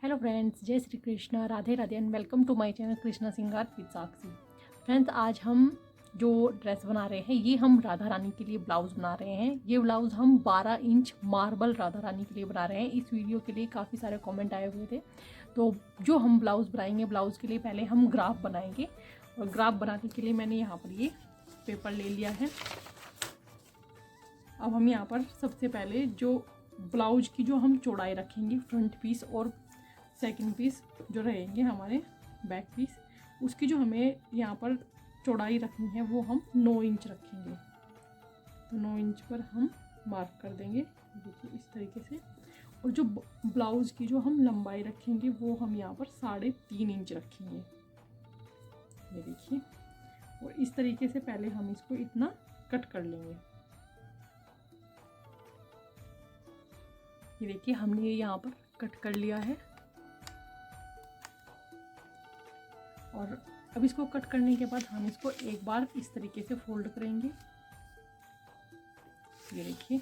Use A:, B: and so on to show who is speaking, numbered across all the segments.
A: Hello friends, जय Shri Krishna, Radhe Radhe and welcome to my channel Krishna Singar with Sakshi. Friends, आज हम जो ड्रेस बना रहे हैं ये हम राधा रानी के लिए ब्लाउज़ बना रहे हैं। ये ब्लाउज़ हम 12 इंच मार्बल राधा रानी के लिए बना रहे हैं। इस वीडियो के लिए काफ़ी सारे कमेंट आए हुए थे। तो जो हम ब्लाउज़ बनाएंगे, ब्लाउज़ के लिए पहले हम ग्राफ बनाएंगे। और ग्राफ बनाने के लिए मैंने यहाँ पर ये पेपर ले लिया है। अब हम यहाँ पर सबसे पहले जो ब्लाउज की जो हम चौड़ाई रखेंगे, फ्रंट पीस और सेकंड पीस जो रहेंगे हमारे बैक पीस, उसकी जो हमें यहाँ पर चौड़ाई रखनी है वो हम 9 इंच रखेंगे। तो 9 इंच पर हम मार्क कर देंगे, देखिए इस तरीके से। और जो ब्लाउज़ की जो हम लंबाई रखेंगे वो हम यहाँ पर 3.5 इंच रखेंगे, ये देखिए। और इस तरीके से पहले हम इसको इतना कट कर लेंगे। ये देखिए हमने यहाँ पर कट कर लिया है। और अब इसको कट करने के बाद हम इसको एक बार इस तरीके से फोल्ड करेंगे। ये देखिए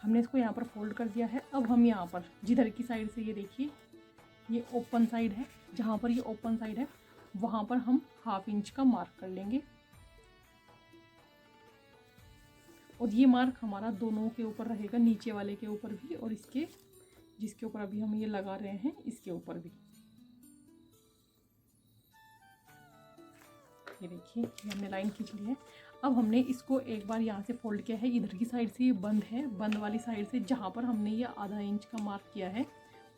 A: हमने इसको यहाँ पर फोल्ड कर दिया है। अब हम यहाँ पर जिधर की साइड से, ये देखिए ये ओपन साइड है, जहाँ पर ये ओपन साइड है वहाँ पर हम 1/2 इंच का मार्क कर लेंगे। और ये मार्क हमारा दोनों के ऊपर रहेगा, नीचे वाले के ऊपर भी और इसके जिसके ऊपर अभी हम ये लगा रहे हैं इसके ऊपर भी। ये देखिए ये हमने लाइन खींच ली है। अब हमने इसको एक बार यहाँ से फोल्ड किया है। इधर की साइड से ये बंद है, बंद वाली साइड से जहाँ पर हमने ये 1/2 इंच का मार्क किया है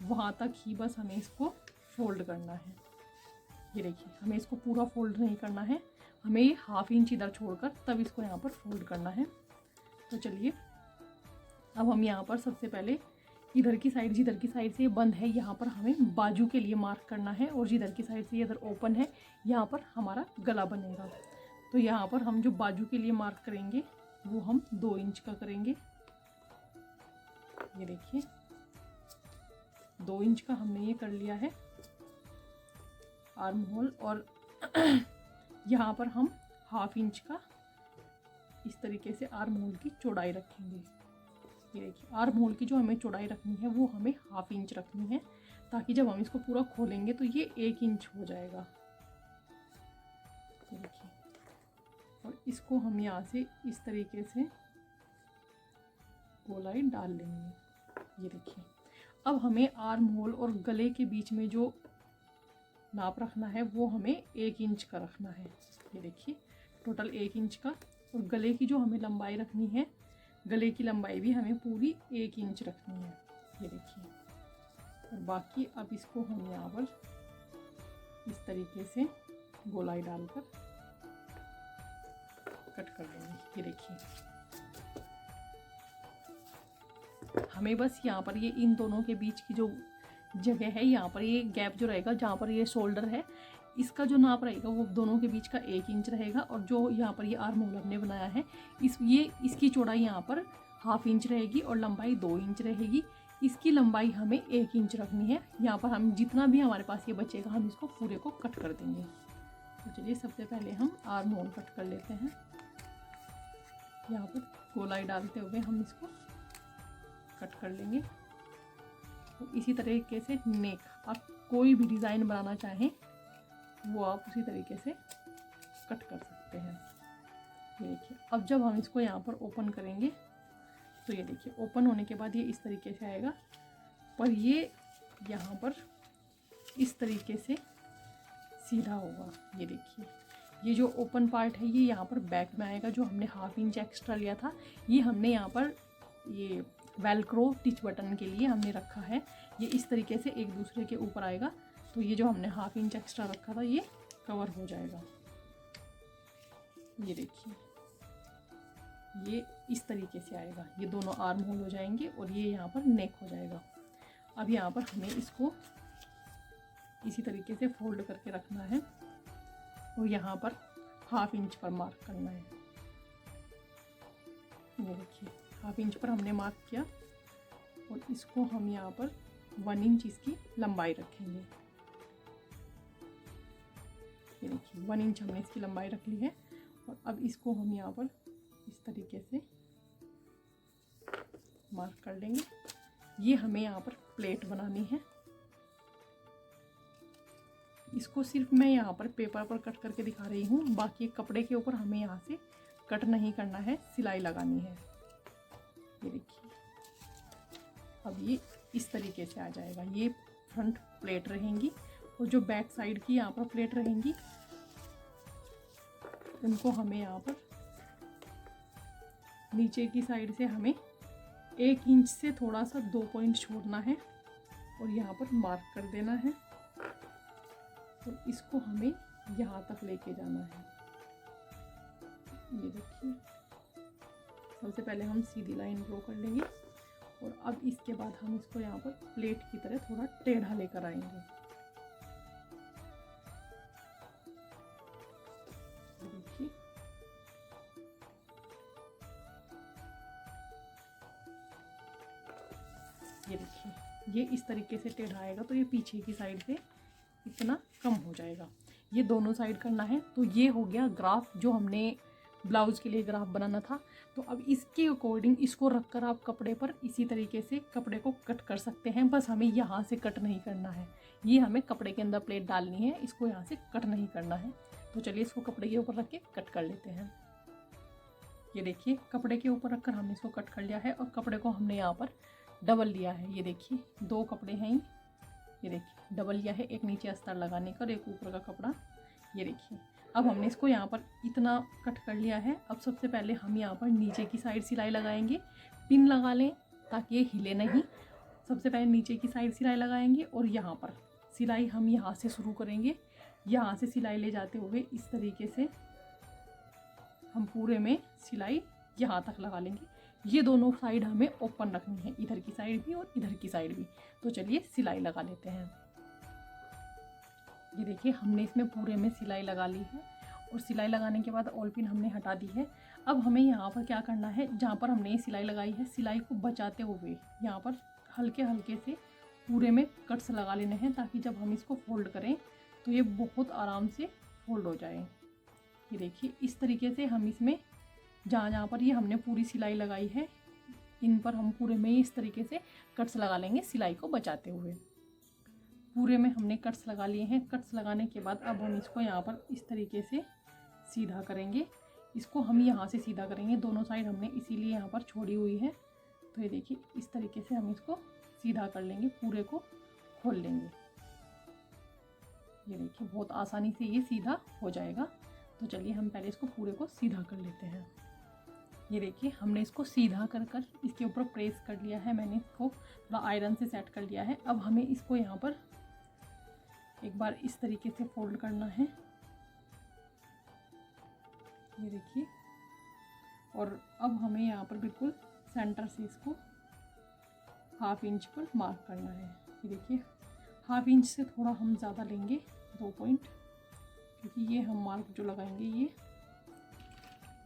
A: वहाँ तक ही बस हमें इसको फोल्ड करना है। ये देखिए हमें इसको पूरा फोल्ड नहीं करना है, हमें ये 1/2 इंच इधर छोड़कर तब इसको यहाँ पर फोल्ड करना है। तो चलिए अब हम यहाँ पर सबसे पहले इधर की साइड, जिधर की साइड से ये बंद है यहाँ पर हमें बाजू के लिए मार्क करना है। और जिधर की साइड से ये इधर ओपन है यहाँ पर हमारा गला बनेगा। तो यहाँ पर हम जो बाजू के लिए मार्क करेंगे वो हम 2 इंच का करेंगे। ये देखिए 2 इंच का हमने ये कर लिया है आर्म होल। और यहाँ पर हम 1/2 इंच का इस तरीके से आर्म होल की चौड़ाई रखेंगे। ये देखिए आर्म होल की जो हमें चौड़ाई रखनी है वो हमें 1/2 इंच रखनी है, ताकि जब हम इसको पूरा खोलेंगे तो ये 1 इंच हो जाएगा। ये देखिए और इसको हम यहाँ से इस तरीके से गोलाई डाल लेंगे। ये देखिए अब हमें आर्म होल और गले के बीच में जो नाप रखना है वो हमें 1 इंच का रखना है। ये देखिए टोटल 1 इंच का। और गले की जो हमें लंबाई रखनी है, गले की लंबाई भी हमें पूरी 1 इंच रखनी है। ये देखिए और बाकी अब इसको हम यहाँ पर इस तरीके से गोलाई डालकर कट कर देंगे। ये देखिए हमें बस यहाँ पर ये इन दोनों के बीच की जो जगह है, यहाँ पर ये गैप जो रहेगा जहाँ पर ये शोल्डर है, इसका जो नाप रहेगा वो दोनों के बीच का 1 इंच रहेगा। और जो यहाँ पर ये आर्म होल हमने बनाया है इसकी चौड़ाई यहाँ पर 1/2 इंच रहेगी और लंबाई 2 इंच रहेगी। इसकी लंबाई हमें 1 इंच रखनी है। यहाँ पर हम जितना भी हमारे पास ये बचेगा हम इसको पूरे को कट कर देंगे। तो चलिए सबसे पहले हम आर्म होल कट कर लेते हैं। यहाँ पर गोलाई डालते हुए हम इसको कट कर लेंगे। तो इसी तरीके से नेक, आप कोई भी डिज़ाइन बनाना चाहें वो आप उसी तरीके से कट कर सकते हैं। ये देखिए अब जब हम इसको यहाँ पर ओपन करेंगे तो ये देखिए ओपन होने के बाद ये इस तरीके से आएगा, पर ये यहाँ पर इस तरीके से सीधा होगा। ये देखिए ये जो ओपन पार्ट है ये यहाँ पर बैक में आएगा। जो हमने 1/2 इंच एक्स्ट्रा लिया था ये हमने यहाँ पर ये वेलक्रो टिच बटन के लिए हमने रखा है। ये इस तरीके से एक दूसरे के ऊपर आएगा, तो ये जो हमने 1/2 इंच एक्स्ट्रा रखा था ये कवर हो जाएगा। ये देखिए ये इस तरीके से आएगा, ये दोनों आर्म होल हो जाएंगे और ये यहाँ पर नेक हो जाएगा। अब यहाँ पर हमें इसको इसी तरीके से फोल्ड करके रखना है और यहाँ पर 1/2 इंच पर मार्क करना है। ये देखिए 1/2 इंच पर हमने मार्क किया और इसको हम यहाँ पर 1 इंच इसकी लंबाई रखेंगे। ये देखिए 1 इंच हमने इसकी लंबाई रख ली है। और अब इसको हम यहाँ पर इस तरीके से मार्क कर लेंगे। ये हमें यहाँ पर प्लेट बनानी है। इसको सिर्फ मैं यहाँ पर पेपर पर कट करके दिखा रही हूँ, बाकी कपड़े के ऊपर हमें यहाँ से कट नहीं करना है, सिलाई लगानी है। ये देखिए, अब ये इस तरीके से आ जाएगा। ये फ्रंट प्लेट रहेंगी और जो बैक साइड की यहाँ पर प्लेट रहेंगी उनको हमें यहाँ पर नीचे की साइड से हमें 1 इंच से थोड़ा सा 2 पॉइंट छोड़ना है और यहाँ पर मार्क कर देना है। तो इसको हमें यहाँ तक लेके जाना है। ये देखिए, सबसे पहले हम सीधी लाइन ड्रॉ कर लेंगे और अब इसके बाद हम इसको यहाँ पर प्लेट की तरह थोड़ा टेढ़ा लेकर आएंगे। देखिए, ये देखिए, ये इस तरीके से टेढ़ा आएगा तो ये पीछे की साइड से इतना कम हो जाएगा। ये दोनों साइड करना है। तो ये हो गया ग्राफ, जो हमने ब्लाउज़ के लिए ग्राफ बनाना था। तो अब इसके अकॉर्डिंग इसको रखकर आप कपड़े पर इसी तरीके से कपड़े को कट कर सकते हैं। बस हमें यहाँ से कट नहीं करना है, ये हमें कपड़े के अंदर प्लेट डालनी है, इसको यहाँ से कट नहीं करना है। तो चलिए इसको कपड़े के ऊपर रख के कट कर लेते हैं। ये देखिए, कपड़े के ऊपर रखकर हमने इसको कट कर लिया है और कपड़े को हमने यहाँ पर डबल लिया है। ये देखिए, 2 कपड़े हैं, ये देखिए डबल लिया है, एक नीचे अस्तर लगाने का और एक ऊपर का कपड़ा। ये देखिए, अब हमने इसको यहाँ पर इतना कट कर लिया है। अब सबसे पहले हम यहाँ पर नीचे की साइड सिलाई लगाएंगे। पिन लगा लें ताकि ये हिले नहीं। सबसे पहले नीचे की साइड सिलाई लगाएंगे और यहाँ पर सिलाई हम यहाँ से शुरू करेंगे। यहाँ से सिलाई ले जाते हुए इस तरीके से हम पूरे में सिलाई यहाँ तक लगा लेंगे। ये दोनों साइड हमें ओपन रखनी है, इधर की साइड भी और इधर की साइड भी। तो चलिए सिलाई लगा लेते हैं। ये देखिए, हमने इसमें पूरे में सिलाई लगा ली है और सिलाई लगाने के बाद ऑल पिन हमने हटा दी है। अब हमें यहाँ पर क्या करना है, जहाँ पर हमने ये सिलाई लगाई है, सिलाई को बचाते हुए यहाँ पर हल्के हल्के से पूरे में कट्स लगा लेने हैं, ताकि जब हम इसको फोल्ड करें तो ये बहुत आराम से फोल्ड हो जाए। ये देखिए, इस तरीके से हम इसमें जहाँ जहाँ पर ये हमने पूरी सिलाई लगाई है, इन पर हम पूरे में इस तरीके से कट्स लगा लेंगे, सिलाई को बचाते हुए। पूरे में हमने कट्स लगा लिए हैं। कट्स लगाने के बाद अब हम इसको यहाँ पर इस तरीके से सीधा करेंगे। इसको हम यहाँ से सीधा करेंगे, दोनों साइड हमने इसीलिए यहाँ पर छोड़ी हुई है। तो ये देखिए, इस तरीके से हम इसको सीधा कर लेंगे, पूरे को खोल लेंगे। ये देखिए, बहुत आसानी से ये सीधा हो जाएगा। तो चलिए हम पहले इसको पूरे को सीधा कर लेते हैं। ये देखिए, हमने इसको सीधा कर कर इसके ऊपर प्रेस कर लिया है। मैंने इसको थोड़ा आयरन से सेट कर लिया है। अब हमें इसको यहाँ पर एक बार इस तरीके से फोल्ड करना है। ये देखिए, और अब हमें यहाँ पर बिल्कुल सेंटर से इसको 1/2 इंच पर मार्क करना है। ये देखिए, 1/2 इंच से थोड़ा हम ज़्यादा लेंगे, 2 पॉइंट, क्योंकि ये हम मार्क जो लगाएंगे ये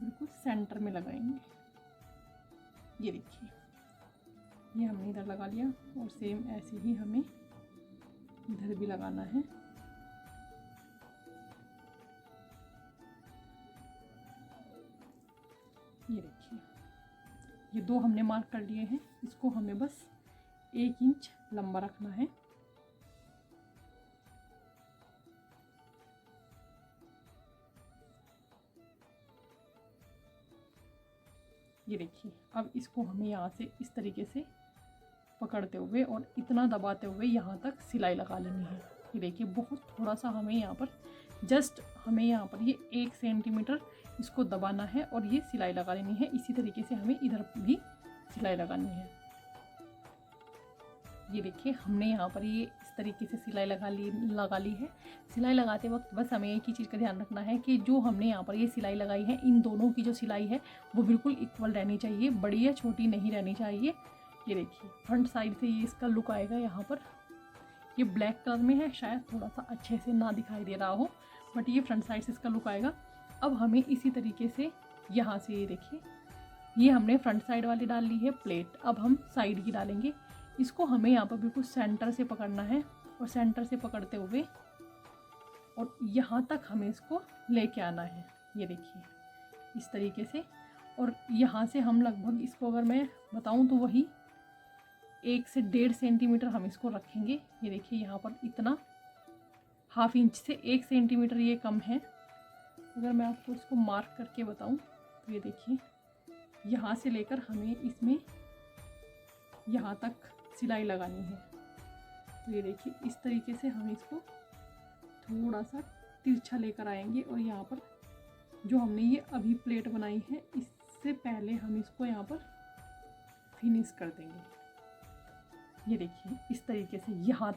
A: बिल्कुल सेंटर में लगाएंगे। ये देखिए, ये हमने इधर लगा लिया और सेम ऐसे ही हमें इधर भी लगाना है। ये देखिए, ये 2 हमने मार्क कर लिए हैं। इसको हमें बस 1 इंच लंबा रखना है। ये देखिए, अब इसको हमें यहाँ से इस तरीके से पकड़ते हुए और इतना दबाते हुए यहाँ तक सिलाई लगा लेनी है। ये देखिए, बहुत थोड़ा सा हमें यहाँ पर जस्ट हमें यहाँ पर ये 1 सेंटीमीटर इसको दबाना है और ये सिलाई लगा लेनी है। इसी तरीके से हमें इधर भी सिलाई लगानी है। ये देखिए, हमने यहाँ पर ये इस तरीके से सिलाई लगा ली है। सिलाई लगाते वक्त बस हमें एक ही चीज़ का ध्यान रखना है कि जो हमने यहाँ पर ये सिलाई लगाई है, इन दोनों की जो सिलाई है वो बिल्कुल इक्वल रहनी चाहिए, बड़ी या छोटी नहीं रहनी चाहिए। ये देखिए, फ्रंट साइड से ये इसका लुक आएगा। यहाँ पर ये ब्लैक कलर में है, शायद थोड़ा सा अच्छे से ना दिखाई दे रहा हो, बट ये फ्रंट साइड से इसका लुक आएगा। अब हमें इसी तरीके से यहाँ से ये देखिए, ये हमने फ्रंट साइड वाली डाल ली है प्लेट। अब हम साइड की डालेंगे। इसको हमें यहाँ पर बिल्कुल सेंटर से पकड़ना है और सेंटर से पकड़ते हुए और यहाँ तक हमें इसको लेके आना है। ये देखिए, इस तरीके से, और यहाँ से हम लगभग इसको अगर मैं बताऊँ तो वही 1 से 1.5 सेंटीमीटर हम इसको रखेंगे। ये देखिए यहाँ पर इतना 1/2 इंच से 1 सेंटीमीटर ये कम है। अगर मैं आपको इसको मार्क करके बताऊं तो ये देखिए यहाँ से लेकर हमें इसमें यहाँ तक सिलाई लगानी है। तो ये देखिए इस तरीके से हम इसको थोड़ा सा तिरछा लेकर आएंगे और यहाँ पर जो हमने ये अभी प्लेट बनाई है इससे पहले हम इसको यहाँ पर फिनिश कर देंगे। ये देखिए इस तरीके से यहाँ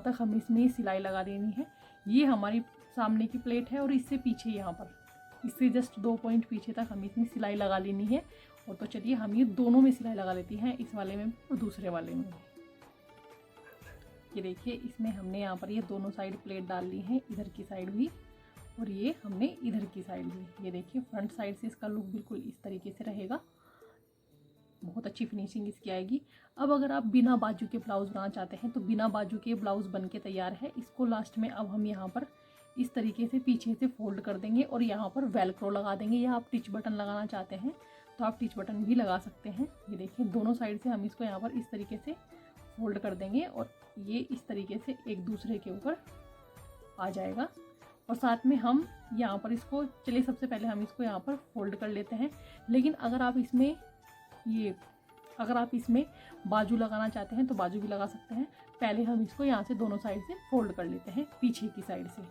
A: तक हमें इसमें सिलाई लगा देनी है। ये हमारी सामने की प्लेट है और इससे पीछे यहाँ पर इससे जस्ट 2 पॉइंट पीछे तक हमें इसमें सिलाई लगा लेनी है। और तो चलिए हम ये दोनों में सिलाई लगा लेती हैं, इस वाले में और दूसरे वाले में। ये देखिए इसमें हमने यहाँ पर ये दोनों साइड प्लेट डाल ली है, इधर की साइड भी और ये हमने इधर की साइड भी। ये देखिए फ्रंट साइड से इसका लुक बिल्कुल इस तरीके से रहेगा, बहुत अच्छी फिनिशिंग इसकी आएगी। अब अगर आप बिना बाजू के ब्लाउज़ बनाना चाहते हैं तो बिना बाजू के ब्लाउज़ बन के तैयार है। इसको लास्ट में अब हम यहाँ पर इस तरीके से पीछे से फोल्ड कर देंगे और यहाँ पर वेलक्रो लगा देंगे, या आप टिच बटन लगाना चाहते हैं तो आप टिच बटन भी लगा सकते हैं। ये देखिए दोनों साइड से हम इसको यहाँ पर इस तरीके से फोल्ड कर देंगे और ये इस तरीके से एक दूसरे के ऊपर आ जाएगा। और साथ में हम यहाँ पर इसको चलिए सबसे पहले हम इसको यहाँ पर फोल्ड कर लेते हैं। लेकिन अगर आप इसमें बाजू लगाना चाहते हैं तो बाजू भी लगा सकते हैं। पहले हम इसको यहाँ से दोनों साइड से फोल्ड कर लेते हैं पीछे की साइड से।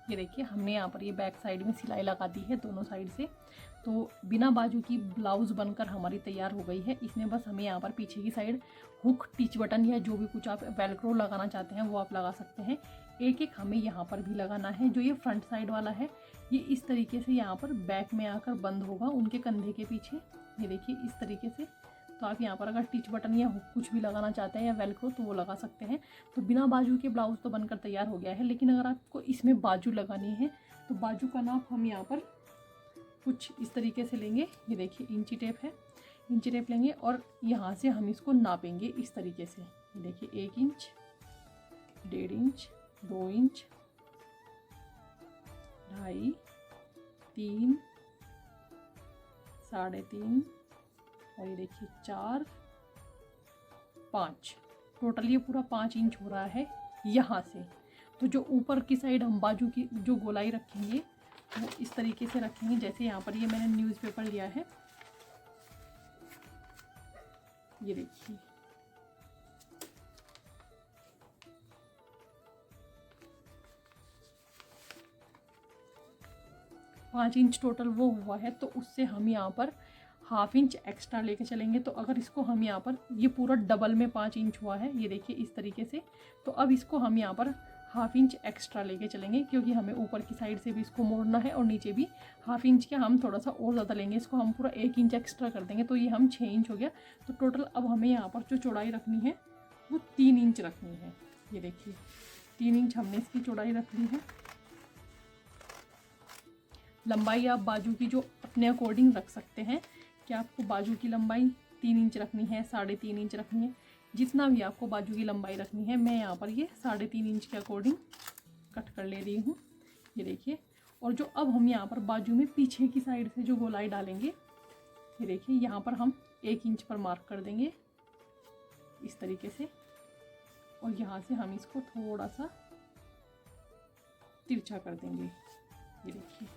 A: ये देखिए हमने यहाँ पर ये बैक साइड में सिलाई लगा दी है दोनों साइड से। तो बिना बाजू की ब्लाउज़ बनकर हमारी तैयार हो गई है। इसमें बस हमें यहाँ पर पीछे की साइड हुक, टिच बटन या जो भी कुछ आप वेलक्रो लगाना चाहते हैं वो आप लगा सकते हैं। एक एक हमें यहाँ पर भी लगाना है। जो ये फ्रंट साइड वाला है ये इस तरीके से यहाँ पर बैक में आकर बंद होगा उनके कंधे के पीछे। ये देखिए इस तरीके से। तो आप यहाँ पर अगर टिच बटन या हुक कुछ भी लगाना चाहते हैं या वेलक्रो तो वो लगा सकते हैं। तो बिना बाजू के ब्लाउज़ तो बनकर तैयार हो गया है। लेकिन अगर आपको इसमें बाजू लगानी है तो बाजू का नाप हम यहाँ पर कुछ इस तरीके से लेंगे। ये देखिए इंची टेप है, इंची टेप लेंगे और यहाँ से हम इसको नापेंगे इस तरीके से। ये देखिए 1 इंच, 1.5 इंच, 2 इंच, 2.5, 3, 3.5 और ये देखिए 4, 5। टोटल ये पूरा 5 इंच हो रहा है यहाँ से। तो जो ऊपर की साइड हम बाजू की जो गोलाई रखेंगे वो इस तरीके से रखेंगे। जैसे यहाँ पर ये मैंने न्यूज़पेपर लिया है, ये देखिए पाँच इंच टोटल वो हुआ है। तो उससे हम यहाँ पर 1/2 इंच एक्स्ट्रा लेके चलेंगे। तो अगर इसको हम यहाँ पर ये पूरा डबल में 5 इंच हुआ है, ये देखिए इस तरीके से। तो अब इसको हम यहाँ पर 1/2 इंच एक्स्ट्रा लेके चलेंगे क्योंकि हमें ऊपर की साइड से भी इसको मोड़ना है और नीचे भी 1/2 इंच के हम थोड़ा सा और ज़्यादा लेंगे। इसको हम पूरा 1 इंच एक्स्ट्रा कर देंगे तो ये हम 6 इंच हो गया। तो टोटल अब हमें यहाँ पर जो चौड़ाई रखनी है वो 3 इंच रखनी है। ये देखिए 3 इंच हमने इसकी चौड़ाई रख ली है। लंबाई आप बाजू की जो अपने अकॉर्डिंग रख सकते हैं कि आपको बाजू की लंबाई 3 इंच रखनी है, 3.5 इंच रखनी है, जितना भी आपको बाजू की लंबाई रखनी है। मैं यहाँ पर ये 3.5 इंच के अकॉर्डिंग कट कर ले रही हूँ। ये देखिए। और जो अब हम यहाँ पर बाजू में पीछे की साइड से जो गोलाई डालेंगे, ये देखिए यहाँ पर हम 1 इंच पर मार्क कर देंगे इस तरीके से। और यहाँ से हम इसको थोड़ा सा तिरछा कर देंगे। ये देखिए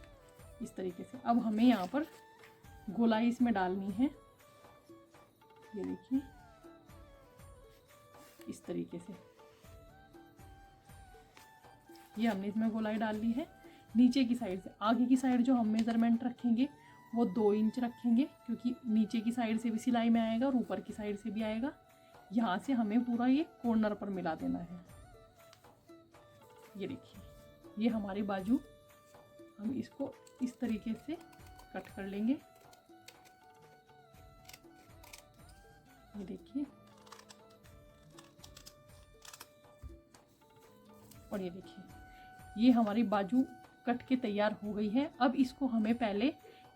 A: इस तरीके से। अब हमें यहाँ पर गोलाई इसमें डालनी है। ये देखिए इस तरीके से ये हमने इसमें गोलाई डाल ली है। नीचे की साइड से आगे की साइड जो हम मेज़रमेंट रखेंगे वो 2 इंच रखेंगे क्योंकि नीचे की साइड से भी सिलाई में आएगा और ऊपर की साइड से भी आएगा। यहाँ से हमें पूरा ये कॉर्नर पर मिला देना है। ये देखिए ये हमारी बाजू, हम इसको इस तरीके से कट कर लेंगे। ये देखिए। और ये देखिए ये हमारी बाजू कट के तैयार हो गई है। अब इसको हमें पहले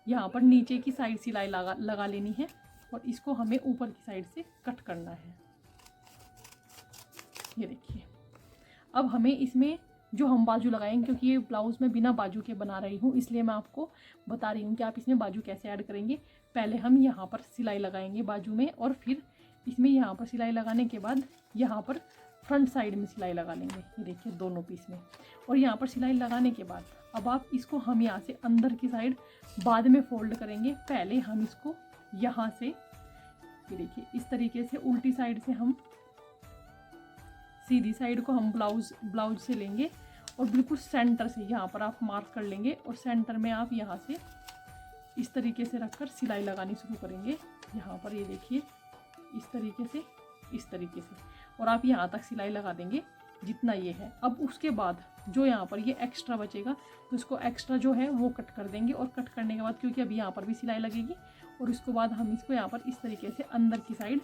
A: यहाँ पर नीचे की साइड सिलाई लगा लेनी है और इसको हमें ऊपर की साइड से कट करना है। ये देखिए अब हमें इसमें जो हम बाजू लगाएंगे, क्योंकि ये ब्लाउज़ मैं बिना बाजू के बना रही हूँ, इसलिए मैं आपको बता रही हूँ कि आप इसमें बाजू कैसे ऐड करेंगे। पहले हम यहाँ पर सिलाई लगाएंगे बाजू में, और फिर इसमें यहाँ पर सिलाई लगाने के बाद यहाँ पर फ्रंट साइड में सिलाई लगा लेंगे, ये देखिए दोनों पीस में। और यहाँ पर सिलाई लगाने के बाद अब आप इसको हम यहाँ से अंदर की साइड बाद में फोल्ड करेंगे। पहले हम इसको यहाँ से, ये देखिए इस तरीके से उल्टी साइड से हम सीधी साइड को हम ब्लाउज से लेंगे और बिल्कुल सेंटर से यहाँ पर आप मार्क कर लेंगे, और सेंटर में आप यहाँ से इस तरीके से रखकर सिलाई लगानी शुरू करेंगे। यहाँ पर ये देखिए इस तरीके से, इस तरीके से, और आप यहाँ तक सिलाई लगा देंगे जितना ये है। अब उसके बाद जो यहाँ पर ये एक्स्ट्रा बचेगा तो इसको एक्स्ट्रा जो है वो कट कर देंगे, और कट करने के बाद क्योंकि अभी यहाँ पर भी सिलाई लगेगी, और उसके बाद हम इसको यहाँ पर इस तरीके से अंदर की साइड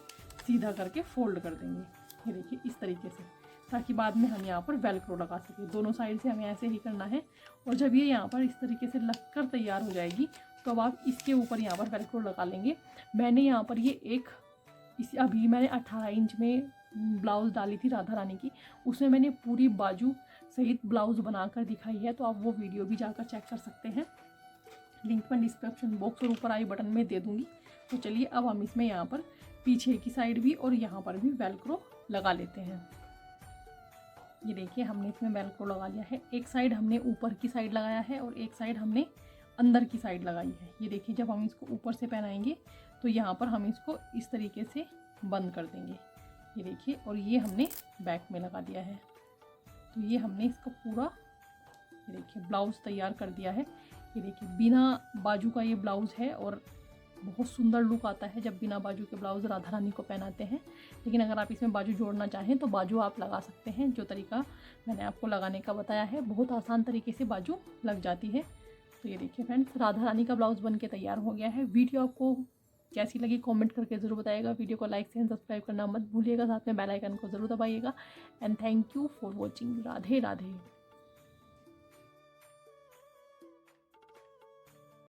A: सीधा करके फोल्ड कर देंगे, ये देखिए इस तरीके से, ताकि बाद में हम यहाँ पर वेलक्रो लगा सकें। दोनों साइड से हमें ऐसे ही करना है। और जब ये यहाँ पर इस तरीके से लग कर तैयार हो जाएगी तो अब आप इसके ऊपर यहाँ पर वेलक्रो लगा लेंगे। मैंने यहाँ पर ये अभी मैंने 18 इंच में ब्लाउज़ डाली थी राधा रानी की, उसमें मैंने पूरी बाजू सहित ब्लाउज़ बनाकर दिखाई है, तो आप वो वीडियो भी जाकर चेक कर सकते हैं। लिंक मैं डिस्क्रिप्शन बॉक्स और ऊपर आई बटन में दे दूँगी। तो चलिए अब हम इसमें यहाँ पर पीछे की साइड भी और यहाँ पर भी वेलक्रो लगा लेते हैं। ये देखिए हमने इसमें वेलक्रो लगा लिया है। एक साइड हमने ऊपर की साइड लगाया है और एक साइड हमने अंदर की साइड लगाई है। ये देखिए जब हम इसको ऊपर से पहनाएंगे तो यहाँ पर हम इसको इस तरीके से बंद कर देंगे, ये देखिए, और ये हमने बैक में लगा दिया है। तो ये हमने इसका पूरा, ये देखिए ब्लाउज़ तैयार कर दिया है। ये देखिए बिना बाजू का ये ब्लाउज़ है, और बहुत सुंदर लुक आता है जब बिना बाजू के ब्लाउज़ राधा रानी को पहनाते हैं। लेकिन अगर आप इसमें बाजू जोड़ना चाहें तो बाजू आप लगा सकते हैं। जो तरीका मैंने आपको लगाने का बताया है, बहुत आसान तरीके से बाजू लग जाती है। तो ये देखिए फ्रेंड्स, राधा रानी का ब्लाउज़ बन के तैयार हो गया है। वीडियो आपको कैसी लगी कमेंट करके ज़रूर बताइएगा। वीडियो को लाइक एंड सब्सक्राइब करना मत भूलिएगा, साथ में बेल आइकन को ज़रूर दबाइएगा। And thank you for watching. Radhe Radhe.